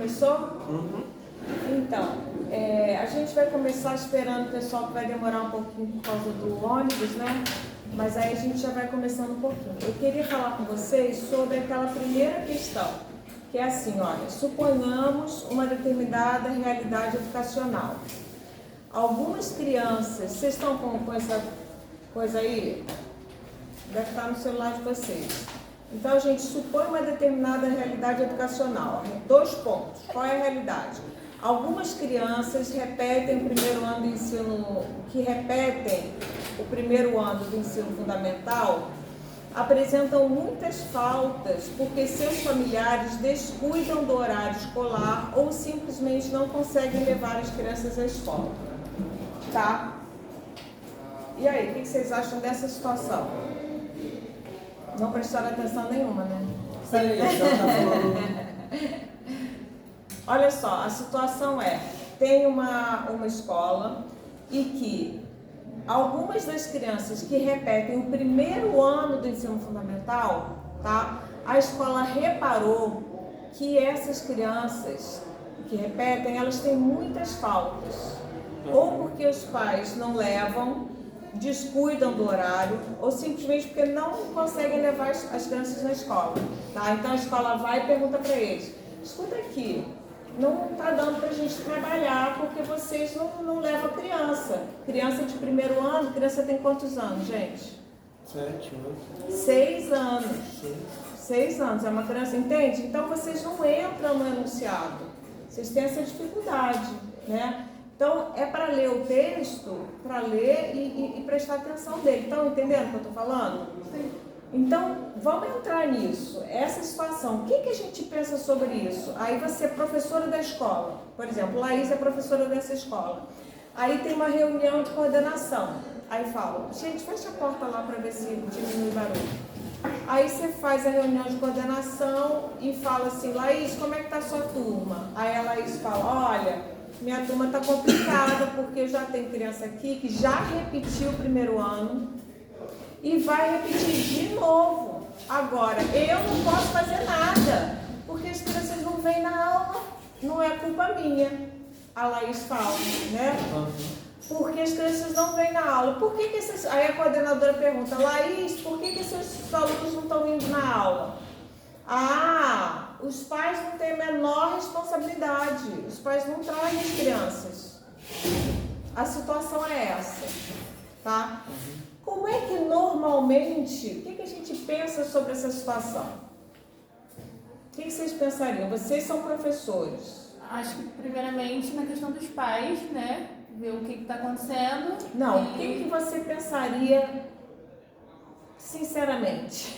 começou? Uhum. Então, a gente vai começar esperando o pessoal que vai demorar um pouquinho por causa do ônibus, né? Mas aí a gente já vai começando um pouquinho. Eu queria falar com vocês sobre aquela primeira questão, que é assim, olha, suponhamos uma determinada realidade educacional. Algumas crianças, vocês estão com essa coisa aí? Deve estar no celular de vocês. Então, a gente supõe uma determinada realidade educacional. 2 pontos. Qual é a realidade? Algumas crianças repetem o primeiro ano do ensino, que repetem o primeiro ano do ensino fundamental, apresentam muitas faltas porque seus familiares descuidam do horário escolar ou simplesmente não conseguem levar as crianças à escola. Tá? E aí, o que vocês acham dessa situação? Não prestaram atenção nenhuma, né? Peraí, a senhora tá falando... Olha só, a situação tem uma escola e que algumas das crianças que repetem o primeiro ano do ensino fundamental, tá? A escola reparou que essas crianças que repetem, elas têm muitas faltas. Ou porque os pais não levam, descuidam do horário, ou simplesmente porque não conseguem levar as crianças na escola, tá? Então a escola vai e pergunta para eles: escuta aqui, não está dando para a gente trabalhar porque vocês não levam a criança. Criança de primeiro ano, criança tem quantos anos, gente? 7 anos. 6 anos. Sim. 6 anos, é uma criança, entende? Então vocês não entram no enunciado, vocês têm essa dificuldade, né? Então é para ler o texto, para ler e prestar atenção dele. Estão entendendo o que eu estou falando? Sim. Então, vamos entrar nisso, essa situação. O que a gente pensa sobre isso? Aí você é professora da escola, por exemplo, Laís é professora dessa escola. Aí tem uma reunião de coordenação. Aí fala: gente, fecha a porta lá para ver se diminui o barulho. Aí você faz a reunião de coordenação e fala assim: Laís, como é que está a sua turma? Aí a Laís fala: olha, minha turma está complicada porque eu já tenho criança aqui que já repetiu o primeiro ano e vai repetir de novo. Agora, eu não posso fazer nada, porque as crianças não vêm na aula, não é culpa minha, a Laís fala, né? Porque as crianças não vêm na aula. Por que essas... Aí a coordenadora pergunta: Laís, por que esses alunos não estão indo na aula? Ah, os pais não têm a menor responsabilidade, os pais não trazem as crianças. A situação é essa, tá? Como é que normalmente, o que a gente pensa sobre essa situação? O que vocês pensariam? Vocês são professores. Acho que primeiramente na questão dos pais, né? Ver o que está acontecendo. Não, o que você pensaria sinceramente?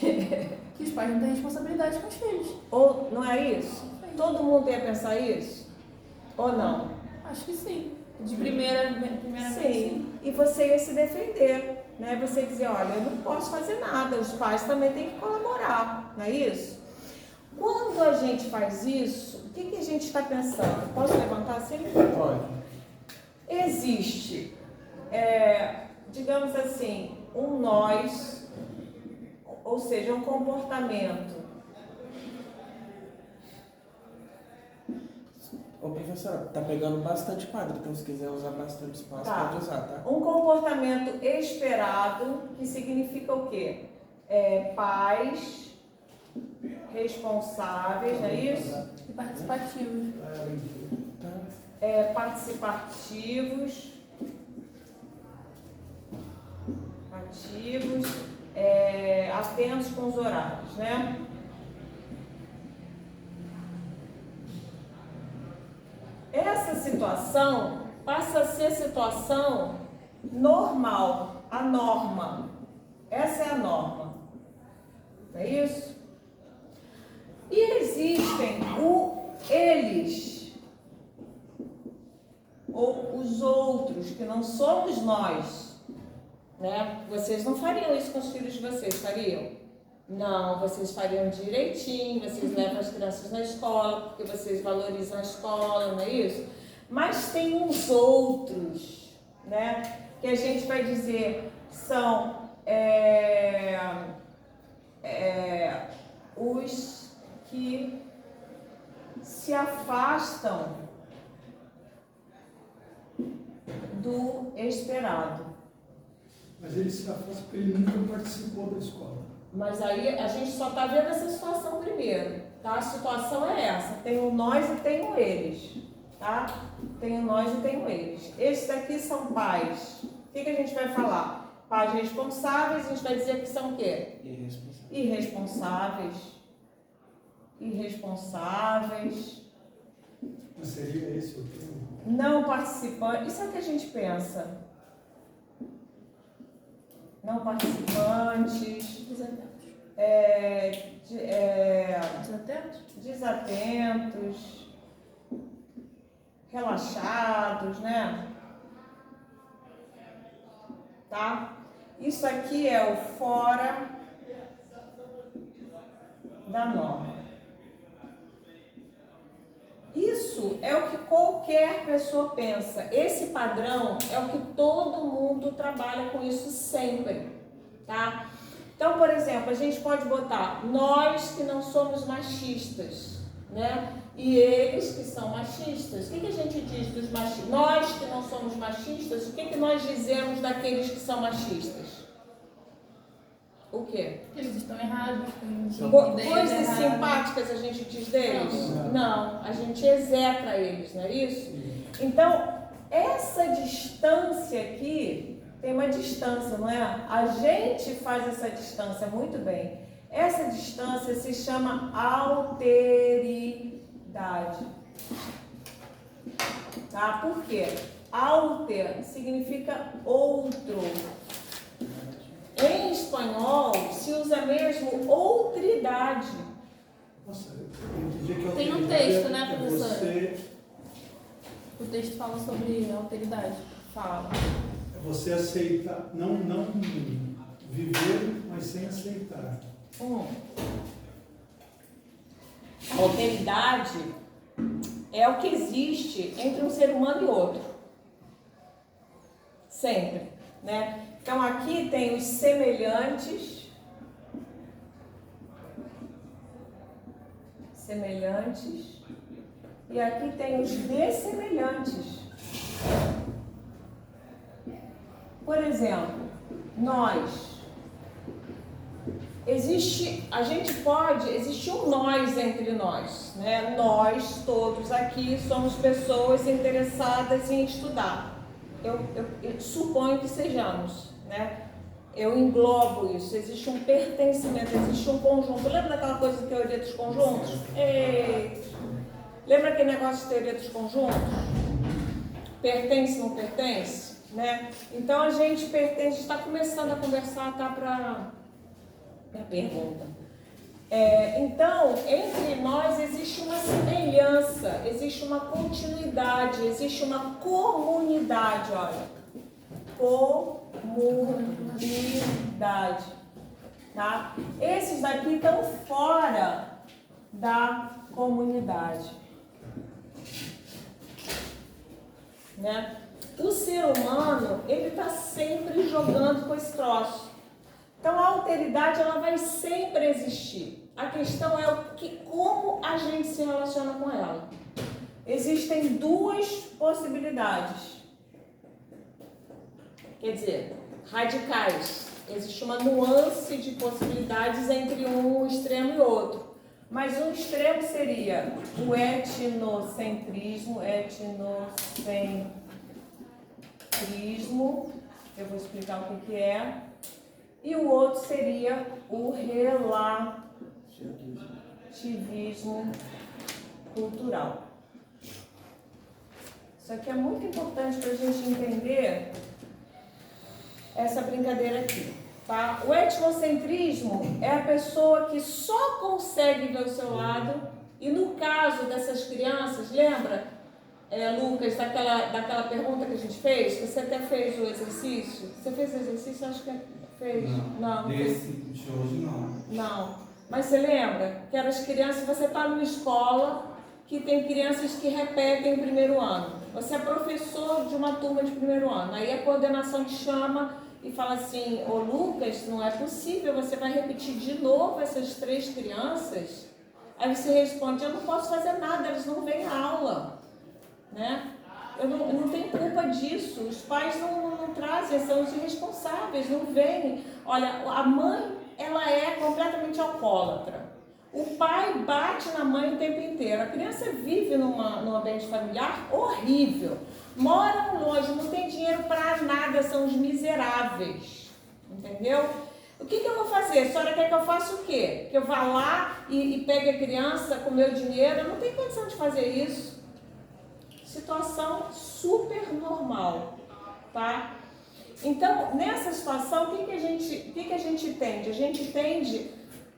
Que os pais não têm responsabilidade com os filhos. Ou não é isso? Todo mundo ia pensar isso? Ou não? Acho que sim. De primeiramente Sim. E você ia se defender, né? Você ia dizer: olha, eu não posso fazer nada, os pais também têm que colaborar, não é isso? Quando a gente faz isso, o que a gente está pensando? Posso levantar assim? Pode. Existe, digamos assim, um nós, ou seja, um comportamento. Ô, professora, tá pegando bastante quadro, então se quiser usar bastante espaço, Tá. pode usar, tá? Um comportamento esperado, que significa o quê? Pais responsáveis, não é isso? E participativos. Tá. Participativos, atentos com os horários, né? Essa situação passa a ser a situação normal, a norma. Essa é a norma, não é isso? E existem eles, ou os outros, que não somos nós, né? Vocês não fariam isso com os filhos de vocês, fariam? Não, vocês fariam direitinho, vocês levam as crianças na escola, porque vocês valorizam a escola, não é isso? Mas tem uns outros, né? Que a gente vai dizer são os que se afastam do esperado. Mas ele se afasta porque ele nunca participou da escola. Mas aí a gente só está vendo essa situação primeiro, tá? A situação é essa, tem o nós e tem o eles, tá? Tem o nós e tem o eles. Esses aqui são pais. O que a gente vai falar? Pais responsáveis, a gente vai dizer que são o quê? Irresponsáveis. Irresponsáveis. Mas seria esse o termo? Não participantes. Isso é o que a gente pensa. Não participantes. Desatentos. Relaxados, né? Tá? Isso aqui é o fora da norma. Isso é o que qualquer pessoa pensa. Esse padrão é o que todo mundo trabalha com isso sempre, tá? Então, por exemplo, a gente pode botar nós que não somos machistas, né? E eles que são machistas. O que a gente diz dos machistas? Nós que não somos machistas, o que nós dizemos daqueles que são machistas? O quê? Eles estão errados. Coisas simpáticas a gente diz deles? Não, a gente execra eles, não é isso? Então, essa distância aqui, tem uma distância, não é? A gente faz essa distância muito bem. Essa distância se chama alteridade. Tá? Por quê? Alter significa outro. Em espanhol, se usa mesmo outridade. Nossa, eu entendi que Tem um texto, né, professora? Você, O texto fala sobre alteridade. Fala. você aceita, não viver, mas sem aceitar. A alteridade é o que existe entre um ser humano e outro. Sempre, né? Então aqui tem os semelhantes, e aqui tem os dessemelhantes. Por exemplo, nós. Existe um nós entre nós, né? Nós todos aqui somos pessoas interessadas em estudar. Eu suponho que sejamos, né? Eu englobo isso. Existe um pertencimento, existe um conjunto. Lembra daquela coisa de teoria dos conjuntos? Lembra aquele negócio de teoria dos conjuntos? Pertence, não pertence? Né? Então a gente pertence, está começando a conversar, tá? Para minha pergunta. Então, entre nós existe uma semelhança, existe uma continuidade, existe uma comunidade, olha. Comunidade. Tá? Esses daqui estão fora da comunidade. Né? O ser humano, ele está sempre jogando com esse troço. Então a alteridade, ela vai sempre existir. A questão é como a gente se relaciona com ela. Existem duas possibilidades. Quer dizer, radicais. Existe uma nuance de possibilidades entre um extremo e outro. Mas um extremo seria o etnocentrismo, eu vou explicar o que é. E o outro seria o relativismo cultural. Isso aqui é muito importante para a gente entender essa brincadeira aqui, tá? O etnocentrismo é a pessoa que só consegue ver o seu lado, e no caso dessas crianças, lembra, Lucas, daquela pergunta que a gente fez? Você até fez o exercício? Você fez o exercício? Acho que fez. Não. Desse de hoje não. Não. Mas você lembra que eram as crianças, você está numa escola que tem crianças que repetem o primeiro ano. Você é professor de uma turma de primeiro ano. Aí a coordenação te chama e fala assim: ô Lucas, não é possível, você vai repetir de novo essas 3 crianças? Aí você responde, eu não posso fazer nada, eles não vêm à aula, né? Eu não tenho culpa disso, os pais não trazem, são os irresponsáveis, não vêm. Olha, a mãe, ela é completamente alcoólatra. O pai bate na mãe o tempo inteiro. A criança vive num ambiente familiar horrível. Moram longe, não tem dinheiro para nada, são os miseráveis. Entendeu? O que eu vou fazer? A senhora quer que eu faça o quê? Que eu vá lá e pegue a criança com meu dinheiro? Eu não tenho condição de fazer isso. Situação super normal, tá? Então, nessa situação, o que a gente tende? A gente tende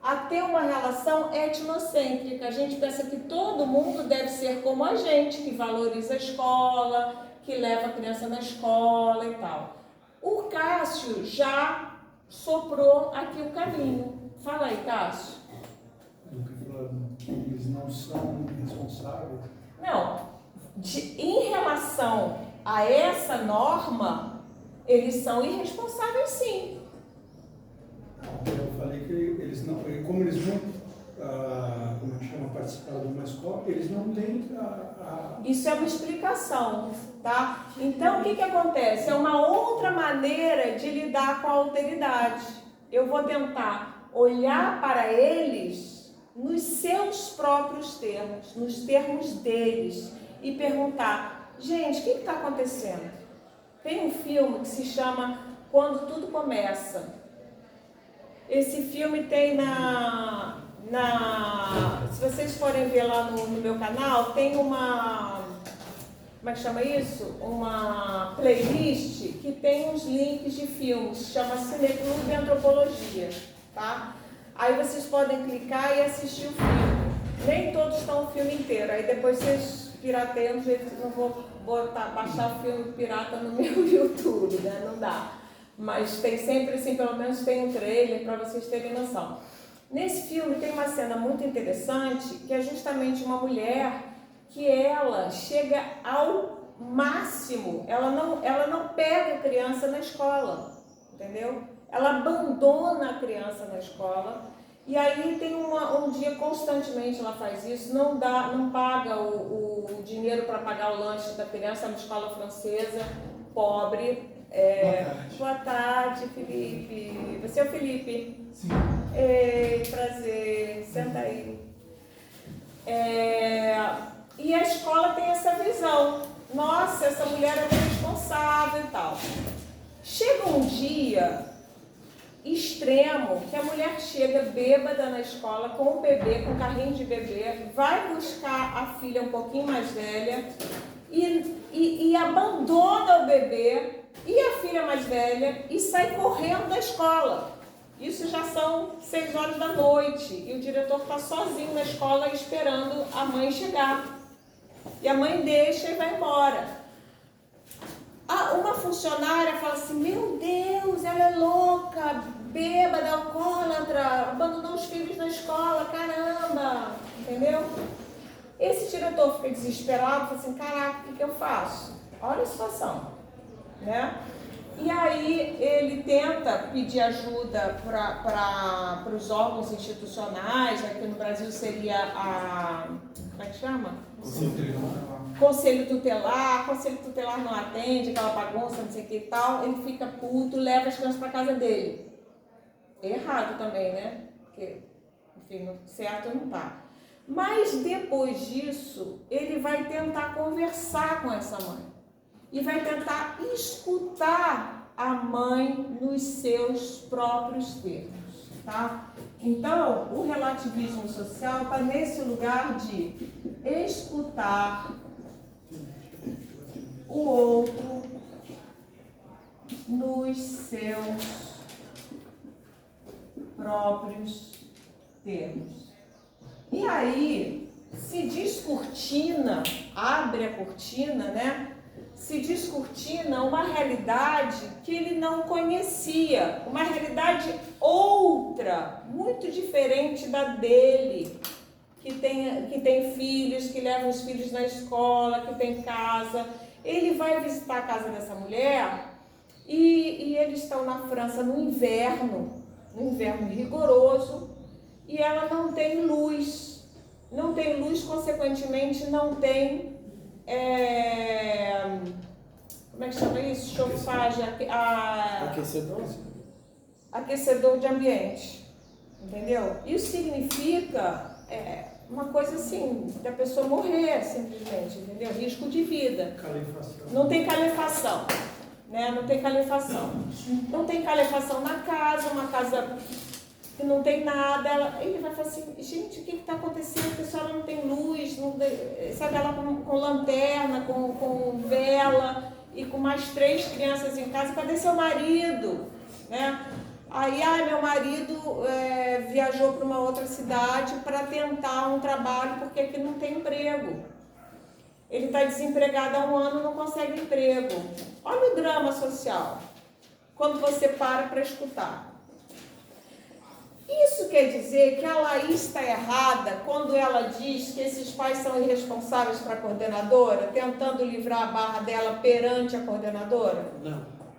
a ter uma relação etnocêntrica. A gente pensa que todo mundo deve ser como a gente, que valoriza a escola, que leva a criança na escola e tal. O Cássio já soprou aqui o caminho. Fala aí, Cássio. Eles não são responsáveis. Não. Em relação a essa norma, eles são irresponsáveis, sim. Eu falei que eles não, como eles não, como é que chama, participar de uma escola, eles não têm Isso é uma explicação, tá? Então, o que acontece? É uma outra maneira de lidar com a alteridade. Eu vou tentar olhar para eles nos seus próprios termos, nos termos deles, e perguntar, gente, o que está acontecendo? Tem um filme que se chama Quando Tudo Começa. Esse filme tem se vocês forem ver lá no meu canal, tem uma, como é que chama isso? Uma playlist que tem uns links de filmes, chama Cineclube Antropologia, tá? Aí vocês podem clicar e assistir o filme. Nem todos estão o filme inteiro, aí depois vocês pirateiam do jeito que eu não vou baixar filme pirata no meu YouTube, né? Não dá. Mas tem sempre, assim, pelo menos tem um trailer para vocês terem noção. Nesse filme tem uma cena muito interessante, que é justamente uma mulher que ela chega ao máximo, ela não pega a criança na escola, entendeu? Ela abandona a criança na escola, e aí tem um dia constantemente ela faz isso, não paga o dinheiro para pagar o lanche da criança na escola francesa, pobre. Boa tarde, Felipe. Você é o Felipe? Sim. Prazer. Senta aí. E a escola tem essa visão. Nossa, essa mulher é responsável e tal. Chega um dia extremo que a mulher chega bêbada na escola com o bebê, com o carrinho de bebê, vai buscar a filha um pouquinho mais velha e abandona o bebê e a filha mais velha e sai correndo da escola. Isso já são 6 horas da noite e o diretor está sozinho na escola esperando a mãe chegar. E a mãe deixa e vai embora. Uma funcionária fala assim, meu Deus, ela é louca, bêbada, alcoólatra, abandonou os filhos na escola, caramba, entendeu? Esse diretor fica desesperado, fala assim, caraca, o que eu faço? Olha a situação, né? E aí ele tenta pedir ajuda para os órgãos institucionais, aqui no Brasil seria como é que chama? Conselho tutelar. Conselho tutelar não atende, aquela bagunça, não sei o que e tal, ele fica puto, leva as crianças para casa dele. Errado também, né? Porque, enfim, certo não tá. Mas depois disso, ele vai tentar conversar com essa mãe. E vai tentar escutar a mãe nos seus próprios termos, tá? Então, o relativismo social está nesse lugar de escutar o outro nos seus próprios termos. E aí, se descortina, abre a cortina, né? Se descortina uma realidade que ele não conhecia, uma realidade outra, muito diferente da dele, que tem filhos, que leva os filhos na escola, que tem casa. Ele vai visitar a casa dessa mulher e eles estão na França no inverno rigoroso, e ela não tem luz. Não tem luz, consequentemente não tem, como é que chama isso? Chofagem, aquecedor de ambiente, entendeu? Isso significa uma coisa assim, da pessoa morrer simplesmente, entendeu? Risco de vida. Calefação. Não tem calefação, né? Não tem calefação. Não tem calefação na casa, uma casa que não tem nada. Ele vai falar assim, gente, o que está acontecendo? A pessoa não tem luz, não tem, sabe, ela com lanterna, com vela e com mais 3 crianças em casa. Cadê seu marido? Né? Aí, meu marido viajou para uma outra cidade para tentar um trabalho porque aqui não tem emprego. Ele está desempregado há 1 ano, não consegue emprego. Olha o drama social, quando você para escutar. Isso quer dizer que a Laís está errada quando ela diz que esses pais são irresponsáveis para a coordenadora, tentando livrar a barra dela perante a coordenadora?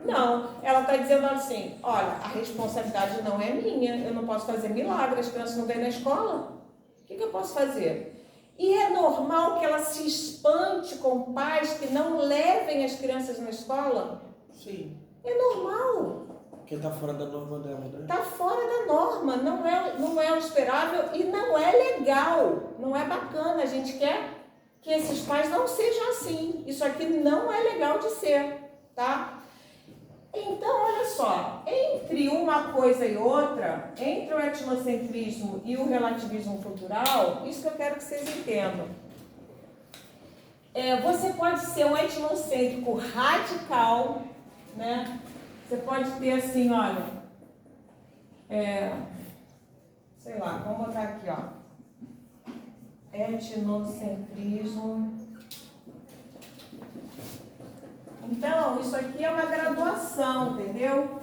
Não, ela está dizendo assim, olha, a responsabilidade não é minha, eu não posso fazer milagre, as crianças não vêm na escola, o que eu posso fazer? E é normal que ela se espante com pais que não levem as crianças na escola? Sim. É normal. Porque tá fora da norma dela, né? Está fora da norma, não é o esperável e não é legal, não é bacana. A gente quer que esses pais não sejam assim. Isso aqui não é legal de ser, tá? Então, olha só, entre uma coisa e outra, entre o etnocentrismo e o relativismo cultural, isso que eu quero que vocês entendam. Você pode ser um etnocêntrico radical, né? Você pode ter assim, olha, sei lá, vamos botar aqui, ó, etnocentrismo. Então, isso aqui é uma graduação, entendeu?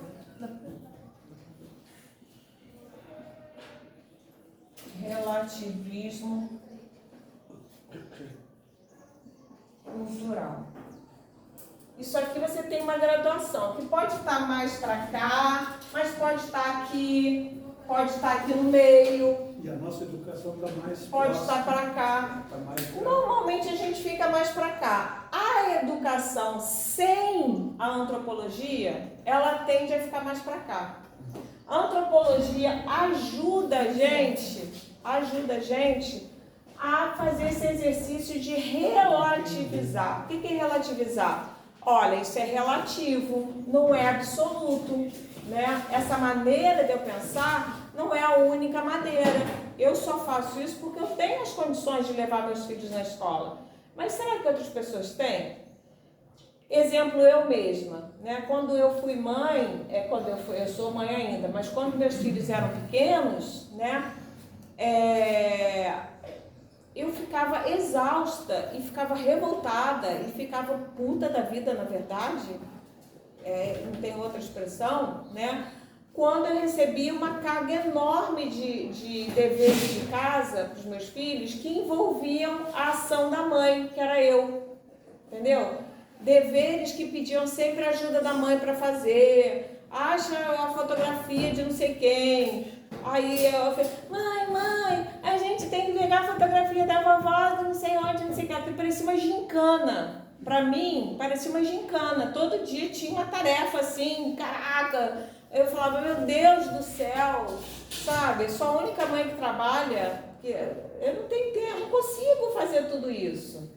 Relativismo cultural. Isso aqui você tem uma graduação, que pode estar mais para cá, mas pode estar aqui no meio. E a nossa educação está mais pode estar para cá. Tá mais Normalmente a gente fica mais para cá. A educação sem a antropologia, ela tende a ficar mais para cá. A antropologia ajuda a gente a fazer esse exercício de relativizar. O que é relativizar? Olha, isso é relativo, não é absoluto, né? Essa maneira de eu pensar não é a única maneira. Eu só faço isso porque eu tenho as condições de levar meus filhos na escola. Mas será que outras pessoas têm? Exemplo, eu mesma, né? Quando eu fui mãe, eu sou mãe ainda, mas quando meus filhos eram pequenos, né? Eu ficava exausta e ficava revoltada e ficava puta da vida, na verdade, não tem outra expressão, né? Quando eu recebia uma carga enorme de deveres de casa para os meus filhos que envolviam a ação da mãe, que era eu, entendeu? Deveres que pediam sempre ajuda da mãe para fazer, acha a fotografia de não sei quem. Aí eu falei, mãe, a gente tem que pegar a fotografia da vovó, não sei onde, não sei o que. Parecia uma gincana. Pra mim, parecia uma gincana. Todo dia tinha uma tarefa assim, caraca. Eu falava, meu Deus do céu, sabe? Sou a única mãe que trabalha, eu não tenho tempo, não consigo fazer tudo isso.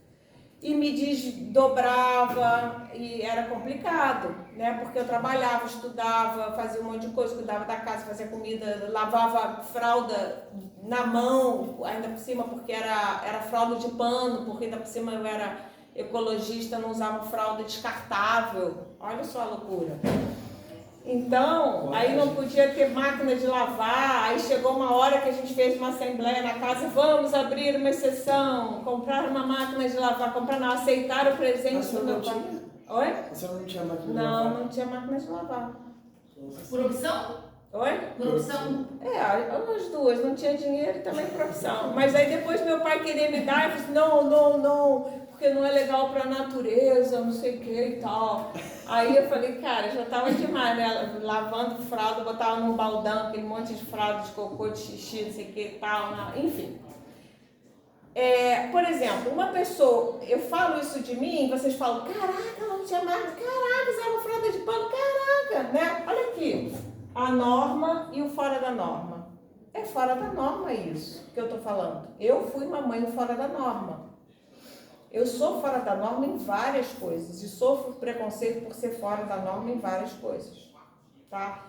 E me desdobrava e era complicado, né? Porque eu trabalhava, estudava, fazia um monte de coisa, cuidava da casa, fazia comida, lavava fralda na mão, ainda por cima, porque era fralda de pano, porque ainda por cima eu era ecologista, não usava fralda descartável. Olha só a loucura. Então, aí não podia ter máquina de lavar, aí chegou uma hora que a gente fez uma assembleia na casa, vamos abrir uma exceção, comprar uma máquina de lavar, aceitar o presente do meu pai. Oi? A senhora não tinha máquina de lavar? Não tinha máquina de lavar. Por opção? Oi? Por opção? As duas, não tinha dinheiro e também por opção. Mas aí depois meu pai queria me dar, eu disse, não, porque não é legal para a natureza, não sei o que e tal. Aí eu falei, cara, já tava demais, né? Lavando fralda, botava num baldão, aquele monte de fralda de cocô, de xixi, não sei o que e tal, enfim. Por exemplo, uma pessoa, eu falo isso de mim, vocês falam, caraca, ela não tinha mais, caraca, você é uma fralda de pano, caraca, né? Olha aqui, a norma e o fora da norma. É fora da norma isso que eu tô falando. Eu fui uma mãe fora da norma. Eu sou fora da norma em várias coisas e sofro preconceito por ser fora da norma em várias coisas, tá?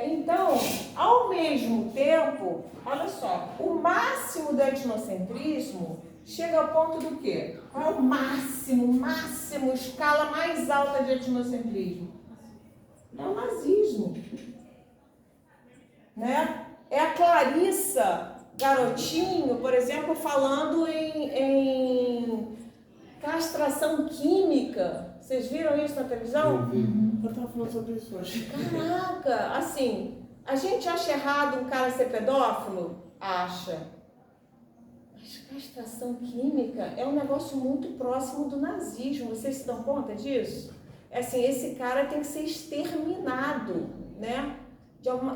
Então, ao mesmo tempo, olha só, o máximo do etnocentrismo chega ao ponto do quê? Qual é o máximo, escala mais alta de etnocentrismo? É o nazismo, né? É a Clarissa Garotinho, por exemplo, falando em castração química. Vocês viram isso na televisão? Eu tava falando sobre isso hoje. Caraca, assim, a gente acha errado um cara ser pedófilo? Acha. Mas castração química é um negócio muito próximo do nazismo. Vocês se dão conta disso? Assim, esse cara tem que ser exterminado, né?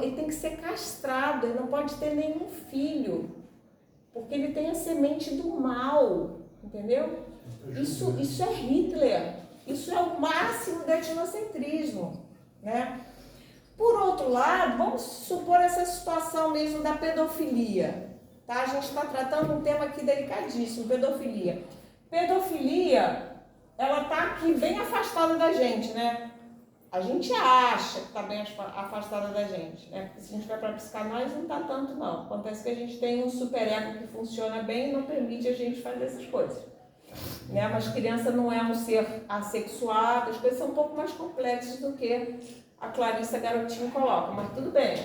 Ele tem que ser castrado, ele não pode ter nenhum filho, porque ele tem a semente do mal, entendeu? Isso é Hitler, isso é o máximo do etnocentrismo, né? Por outro lado, vamos supor essa situação mesmo da pedofilia, tá? A gente está tratando um tema aqui delicadíssimo, pedofilia. Pedofilia, ela está aqui bem afastada da gente, né? A gente acha que está bem afastada da gente, né? Porque se a gente vai para a psicanálise, não está tanto, não. Acontece que a gente tem um superego que funciona bem e não permite a gente fazer essas coisas, né? Mas criança não é um ser assexuado, as coisas são um pouco mais complexas do que a Clarissa Garotinho coloca, mas tudo bem,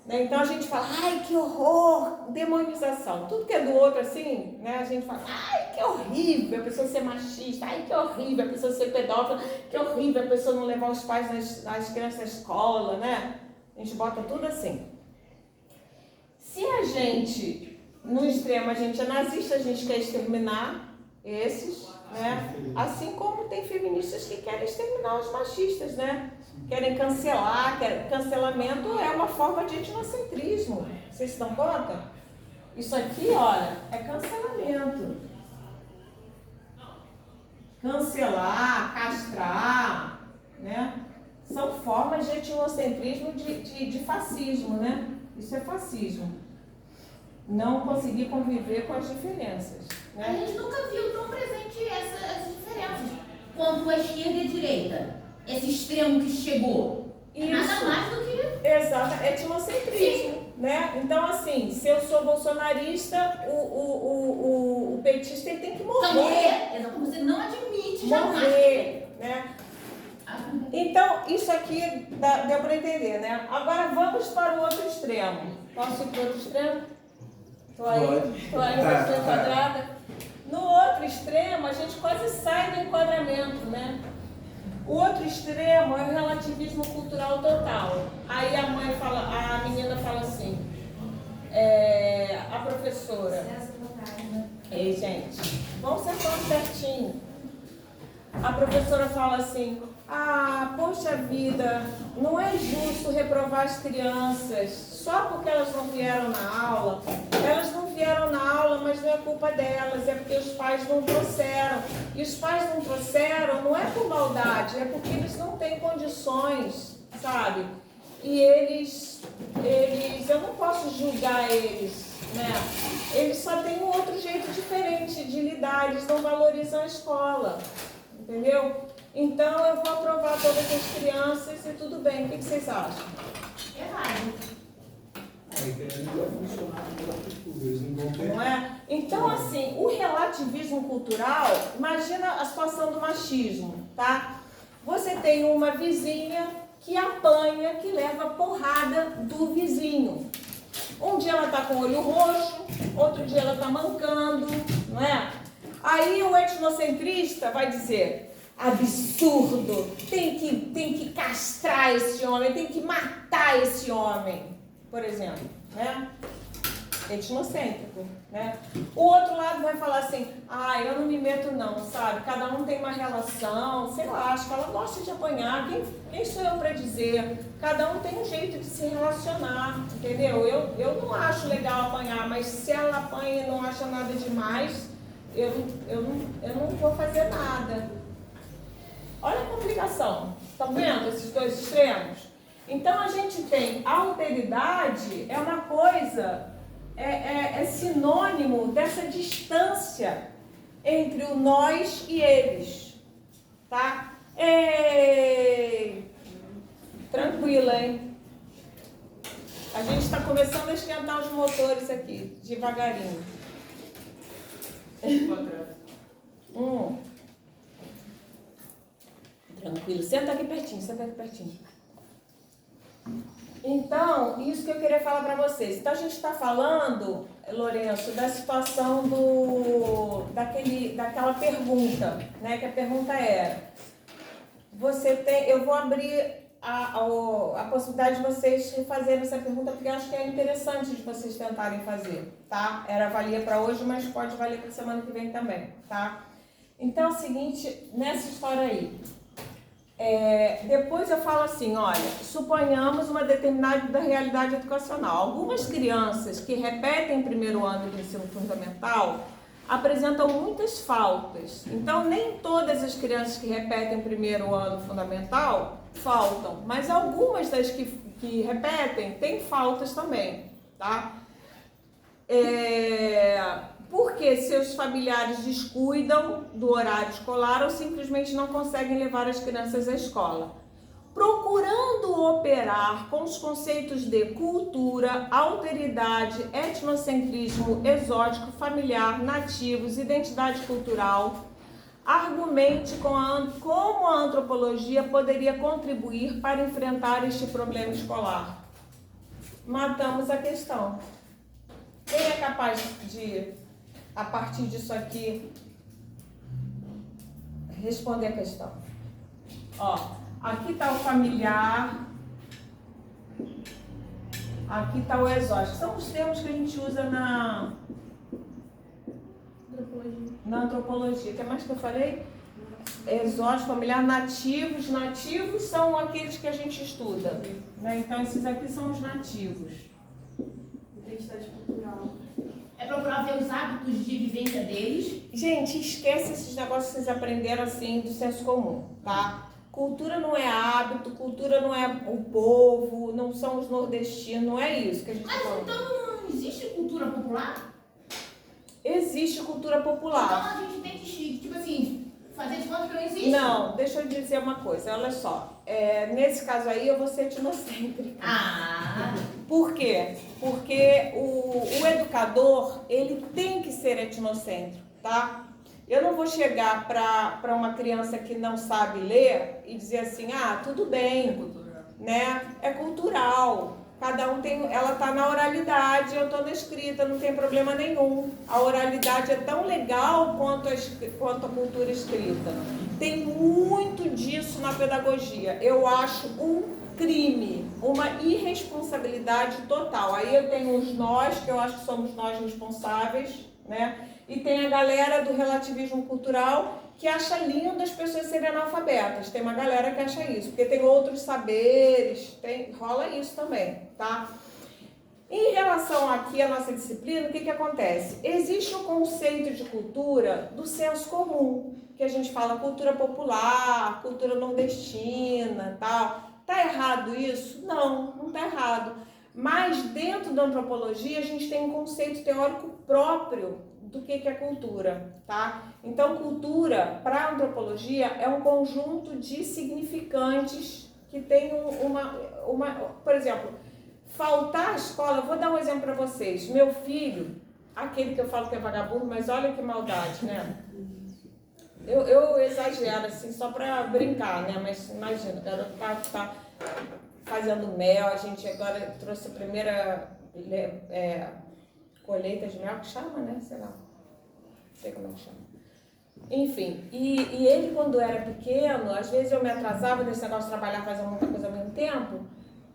né? Então a gente fala, ai, que horror, demonização. Tudo que é do outro assim, né? A gente fala, ai, que horrível a pessoa ser machista, ai, que horrível a pessoa ser pedófila, que horrível a pessoa não levar os pais, as crianças à escola, né? A gente bota tudo assim. Se a gente, no extremo, a gente é nazista, a gente quer exterminar esses, né? Assim como tem feministas que querem exterminar os machistas, né? Querem cancelar, cancelamento é uma forma de etnocentrismo. Vocês se dão conta? Isso aqui, olha, é cancelamento. Cancelar, castrar, né? São formas de etnocentrismo, de fascismo, né? Isso é fascismo. Não conseguir conviver com as diferenças, né? A gente nunca viu tão presente essas diferenças quanto a esquerda e a direita. Esse extremo que chegou. Isso. Nada mais do que... Exato, etnocentrismo, né? Então, assim, se eu sou bolsonarista, o petista ele tem que morrer. Exatamente. Você não admite jamais. Morrer, né? Então, isso aqui deu para entender, né? Agora vamos para o outro extremo. Posso ir para o outro extremo? Estou aí estou enquadrada. No outro extremo, a gente quase sai do enquadramento, né? O outro extremo é o relativismo cultural total. Aí a menina fala assim, a professora. Ei, gente, vamos sentar certinho. A professora fala assim, poxa vida, não é justo reprovar as crianças só porque elas não vieram na aula. Elas não vieram na aula, mas não é culpa delas, é porque os pais não trouxeram. E os pais não trouxeram não é por maldade, é porque eles não têm condições, sabe? E eu não posso julgar eles, né? Eles só têm um outro jeito diferente de lidar, eles não valorizam a escola, entendeu? Então eu vou aprovar todas as crianças e tudo bem. O que vocês acham? Errado. A ideia não vai funcionar eles não vão ter. Não é? Então, assim, o relativismo cultural, imagina a situação do machismo, tá? Você tem uma vizinha que apanha, que leva porrada do vizinho. Um dia ela tá com o olho roxo, outro dia ela tá mancando, não é? Aí o etnocentrista vai dizer, absurdo, tem que castrar esse homem, tem que matar esse homem, por exemplo, né? etnocêntrico, né? O outro lado vai falar assim, eu não me meto não, sabe? Cada um tem uma relação, sei lá, a escola gosta de apanhar, quem sou eu para dizer? Cada um tem um jeito de se relacionar, entendeu? Eu não acho legal apanhar, mas se ela apanha e não acha nada demais, eu não vou fazer nada. Olha a complicação, estão vendo esses dois extremos? Então a gente tem a alteridade, é uma coisa, é sinônimo dessa distância entre o nós e eles, tá? Tranquila, hein? A gente está começando a esquentar os motores aqui, devagarinho. Tranquilo, senta aqui pertinho. Então, isso que eu queria falar para vocês. Então, a gente está falando, Lourenço, da situação daquela pergunta, né? Que a pergunta era, eu vou abrir a possibilidade de vocês fazerem essa pergunta, porque eu acho que é interessante de vocês tentarem fazer, tá? Valia para hoje, mas pode valer para semana que vem também, tá? Então, é o seguinte, nessa história aí, depois eu falo assim, olha, suponhamos uma determinada realidade educacional. Algumas crianças que repetem o primeiro ano do ensino fundamental apresentam muitas faltas. Então, nem todas as crianças que repetem o primeiro ano fundamental faltam, mas algumas das que repetem têm faltas também, tá? Porque seus familiares descuidam do horário escolar ou simplesmente não conseguem levar as crianças à escola. Procurando operar com os conceitos de cultura, alteridade, etnocentrismo, exótico, familiar, nativos, identidade cultural, argumente como a antropologia poderia contribuir para enfrentar este problema escolar. Matamos a questão. Quem é capaz de, a partir disso aqui, responder a questão? Aqui está o familiar, aqui está o exótico. São os termos que a gente usa na antropologia. O que mais que eu falei? Exótico, familiar, nativos. Nativos são aqueles que a gente estuda, né? Então, esses aqui são os nativos. Identidade cultural. É procurar ver os hábitos de vivência deles. Gente, esquece esses negócios que vocês aprenderam assim do senso comum, tá? Cultura não é hábito, cultura não é o povo, não são os nordestinos, não é isso que a gente fala. Mas então não existe cultura popular? Existe cultura popular. Então a gente tem que, tipo assim, fazer de conta que não existe? Não, deixa eu dizer uma coisa, olha só. Nesse caso aí eu vou ser etnocêntrica. Por quê? Porque o educador, ele tem que ser etnocêntrico, tá? Eu não vou chegar para uma criança que não sabe ler e dizer assim, tudo bem, né? É cultural. Cada um tem, ela está na oralidade, eu estou na escrita, não tem problema nenhum. A oralidade é tão legal quanto a cultura escrita. Tem muito disso na pedagogia. Eu acho um crime, uma irresponsabilidade total. Aí eu tenho os nós, que eu acho que somos nós responsáveis, né? E tem a galera do relativismo cultural que acha lindo as pessoas serem analfabetas. Tem uma galera que acha isso, porque tem outros saberes, rola isso também, tá? Em relação aqui à nossa disciplina, o que acontece? Existe o conceito de cultura do senso comum, que a gente fala cultura popular, cultura nordestina, tal. Tá errado isso? Não, não tá errado. Mas dentro da antropologia a gente tem um conceito teórico próprio do que é cultura, tá? Então, cultura, para a antropologia, é um conjunto de significantes que tem por exemplo, faltar à escola, vou dar um exemplo para vocês. Meu filho, aquele que eu falo que é vagabundo, mas olha que maldade, né? Eu exagero, assim, só para brincar, né? Mas imagina, o garoto tá fazendo mel, a gente agora trouxe a primeira colheita de mel, que chama, né? Sei lá, não sei como é que chama. Enfim, e ele quando era pequeno, às vezes eu me atrasava desse negócio de trabalhar, fazer muita coisa ao mesmo tempo,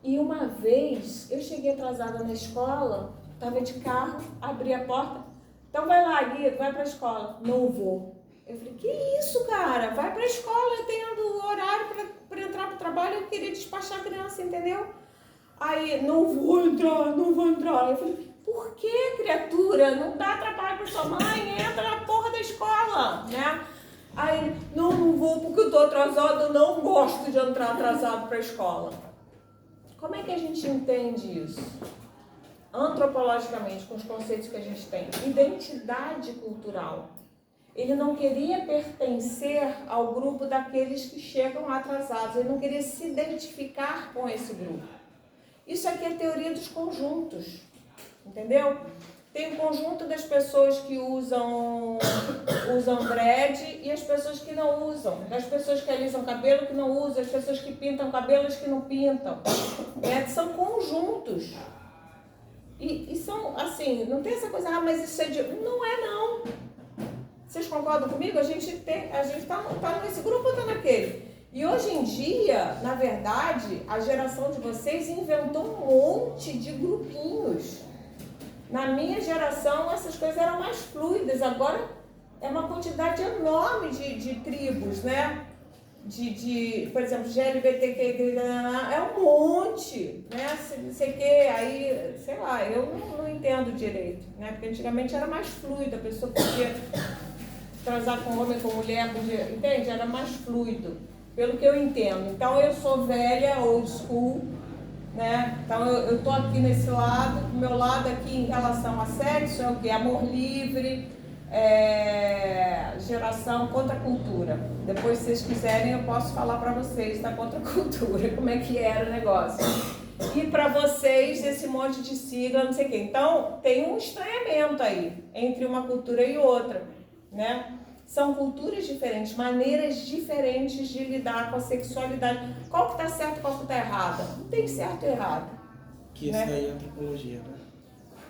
e uma vez eu cheguei atrasada na escola Tava de carro, abri a porta. Então vai lá, Guido, vai pra escola. Não vou. Eu falei, que isso, cara? Vai pra escola, eu tenho horário pra entrar pro trabalho, eu queria despachar a criança, entendeu? Aí, não vou entrar. Eu falei, por que, criatura? Não dá trabalho pra sua mãe, entra na porra da escola, né? Aí, não vou porque eu tô atrasado, eu não gosto de entrar atrasado pra escola. Como é que a gente entende isso? Antropologicamente, com os conceitos que a gente tem. Identidade cultural. Ele não queria pertencer ao grupo daqueles que chegam atrasados, ele não queria se identificar com esse grupo. Isso aqui é teoria dos conjuntos, entendeu? Tem o conjunto das pessoas que usam dread e as pessoas que não usam, das pessoas que alisam cabelo que não usam, as pessoas que pintam cabelos que não pintam. São conjuntos. E são, assim, não tem essa coisa, mas isso é de... Não é, não. Vocês concordam comigo? A gente tá nesse grupo ou tá naquele? E hoje em dia, na verdade, a geração de vocês inventou um monte de grupinhos. Na minha geração, essas coisas eram mais fluidas. Agora, é uma quantidade enorme de tribos, né? Por exemplo, GLBTQ, é um monte, né? Não sei o que, aí, sei lá, eu não entendo direito, né? Porque antigamente era mais fluido, a pessoa podia transar com homem, com mulher, entende? Era mais fluido, pelo que eu entendo. Então eu sou velha, old school, né? Então eu tô aqui nesse lado, o meu lado aqui em relação a sexo é o quê? Amor livre, geração contracultura. Depois, se vocês quiserem, eu posso falar para vocês da contracultura, como é que era o negócio. E para vocês, esse monte de sigla, não sei o quê. Então, tem um estranhamento aí, entre uma cultura e outra, né? São culturas diferentes, maneiras diferentes de lidar com a sexualidade. Qual que está certo e qual que está errado? Não tem certo e errado. Que isso daí é antropologia, né?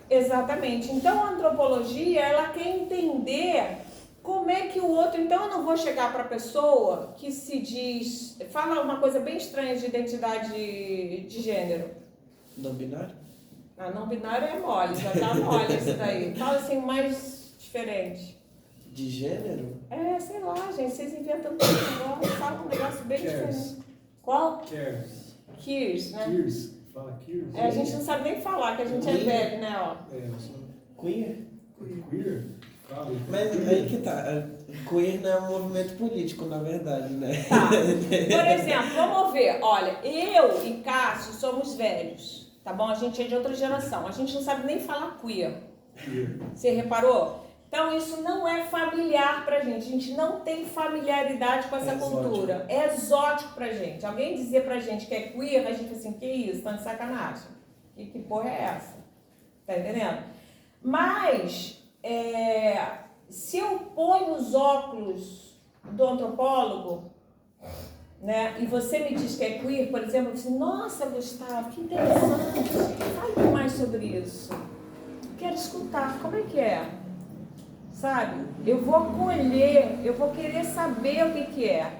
Exatamente. Então, a antropologia, ela quer entender como é que o outro... Então, eu não vou chegar para a pessoa que se diz... Fala uma coisa bem estranha de identidade de gênero. Não binário? Ah, não binário é mole, já tá mole isso daí. Fala assim, mais diferente. De gênero? Sei lá, gente, vocês inventam tudo agora, falam um negócio bem diferente. Qual? Cares. Queers, né? Queers. Fala queers. A gente não sabe nem falar, que a gente é velho, né, ó. Eu sou Queer? queer. Fala. Mas aí que tá. Queer não é um movimento político, na verdade, né? Tá. Por exemplo, vamos ver. Olha, eu e Cássio somos velhos, tá bom? A gente é de outra geração. A gente não sabe nem falar queer. Você reparou? Então, isso não é familiar pra gente. A gente não tem familiaridade com essa cultura. É exótico pra gente. Alguém dizer pra gente que é queer, a gente fala assim, que isso? Tá de sacanagem. Que porra é essa? Tá entendendo? Mas, se eu ponho os óculos do antropólogo, né, e você me diz que é queer, por exemplo, eu falo assim, nossa, Gustavo, que interessante. Fale mais sobre isso. Quero escutar. Como é que é? Sabe? Eu vou acolher, eu vou querer saber o que é.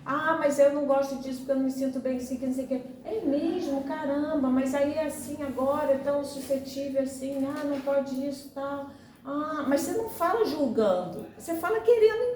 Ah, mas eu não gosto disso porque eu não me sinto bem assim, que não sei o que. É mesmo, caramba, mas aí é assim agora, é tão suscetível assim, não pode isso, tal. Ah, mas você não fala julgando, você fala querendo